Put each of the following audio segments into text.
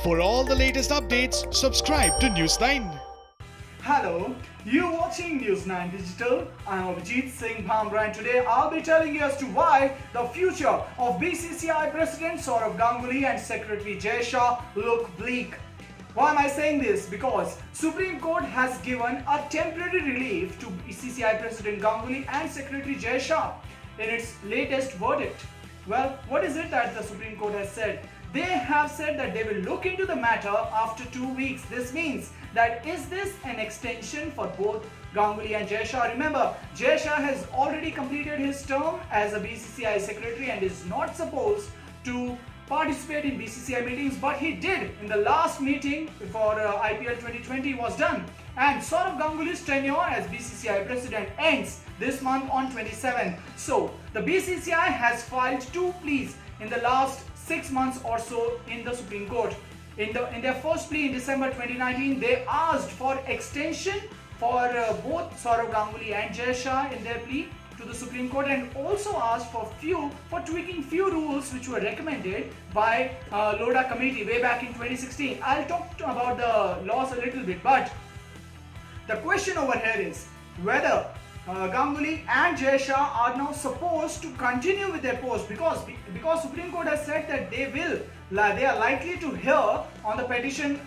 For all the latest updates, subscribe to News9. Hello, you're watching News9 Digital. I'm Abhijit Singh Bhamra, and today I'll be telling you as to why the future of BCCI President Sourav Ganguly and Secretary Jai Shah look bleak. Why am I saying this? Because Supreme Court has given a temporary relief to BCCI President Ganguly and Secretary Jai Shah in its latest verdict. Well, what is it that the Supreme Court has said? They have said that they will look into the matter after 2 weeks. This means that is this an extension for both Ganguly and Jai Shah? Remember, Jai Shah has already completed his term as a BCCI secretary and is not supposed to participate in BCCI meetings, but he did in the last meeting for IPL 2020 was done. And Sourav Ganguly's tenure as BCCI president ends this month on 27th. So the BCCI has filed 2 pleas in the last 6 months or so in the Supreme Court. In their first plea in December 2019, they asked for extension for both Sourav Ganguly and Jai Shah in their plea to the Supreme Court, and also asked for tweaking few rules which were recommended by Lodha committee way back in 2016. I'll talk about the laws a little bit, but the question over here is whether Ganguly and Jai Shah are now supposed to continue with their post, because Supreme Court has said that they are likely to hear on the petition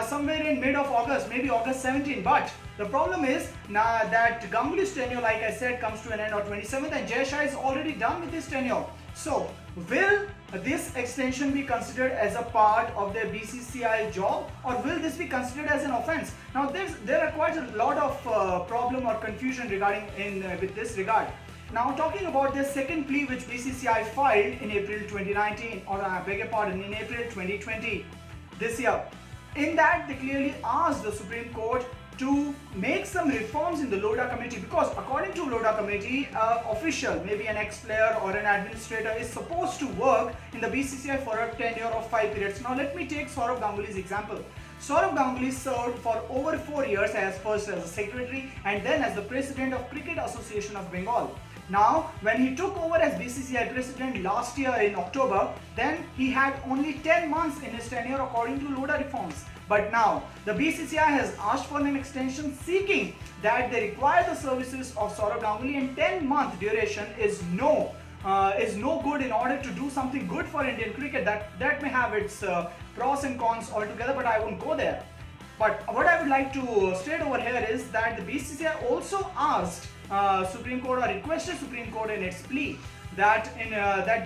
somewhere in mid of August, maybe August 17. But the problem is now that Ganguly's tenure, like I said, comes to an end on 27th, and Jai Shah is already done with his tenure. So will this extension be considered as a part of their BCCI job, or will this be considered as an offense? Now there are quite a lot of problem or confusion regarding with this regard. Now talking about the second plea which BCCI filed in April 2019, or I beg your pardon, in April 2020 this year. In that they clearly asked the Supreme Court to make some reforms in the Lodha committee, because according to Lodha committee, official, maybe an ex-player or an administrator, is supposed to work in the BCCI for a tenure of 5 periods. Now let me take Sourav Ganguly's example. Sourav Ganguly served for over 4 years first as a secretary and then as the president of Cricket Association of Bengal. Now, when he took over as BCCI president last year in October, then he had only 10 months in his tenure according to Lodha reforms. But now, the BCCI has asked for an extension, seeking that they require the services of Sourav Ganguly, and 10-month duration is no good in order to do something good for Indian cricket. That may have its pros and cons altogether, but I won't go there. But what I would like to state over here is that the BCCI also asked Supreme Court, or requested Supreme Court in its plea, that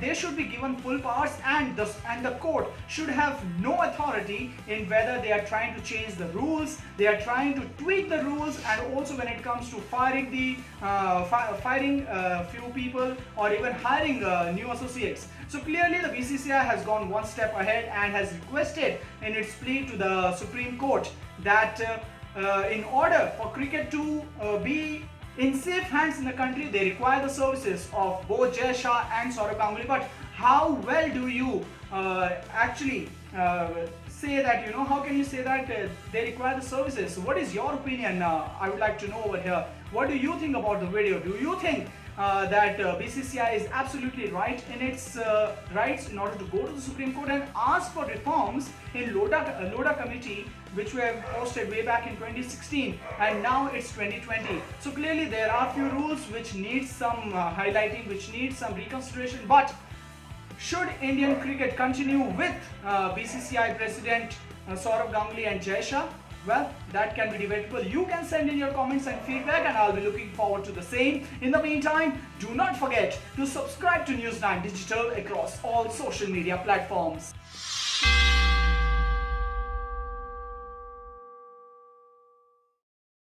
they should be given full powers, and the court should have no authority in whether they are trying to change the rules, they are trying to tweak the rules, and also when it comes to firing few people or even hiring new associates. So clearly the BCCI has gone one step ahead and has requested in its plea to the Supreme Court that in order for cricket to be in safe hands in the country, they require the services of both Jai Shah and Sourav Ganguly. But how well do you actually say that, how can you say that they require the services? What is your opinion? I would like to know over here. What do you think about the video? Do you think that BCCI is absolutely right in its rights in order to go to the Supreme Court and ask for reforms in Lodha committee, which were posted way back in 2016, and now it's 2020. So clearly there are few rules which need some highlighting, which need some reconsideration. But should Indian cricket continue with BCCI President Sourav Ganguly and Jai Shah? Well, that can be debatable. You can send in your comments and feedback, and I'll be looking forward to the same. In the meantime, do not forget to subscribe to News9 Digital across all social media platforms.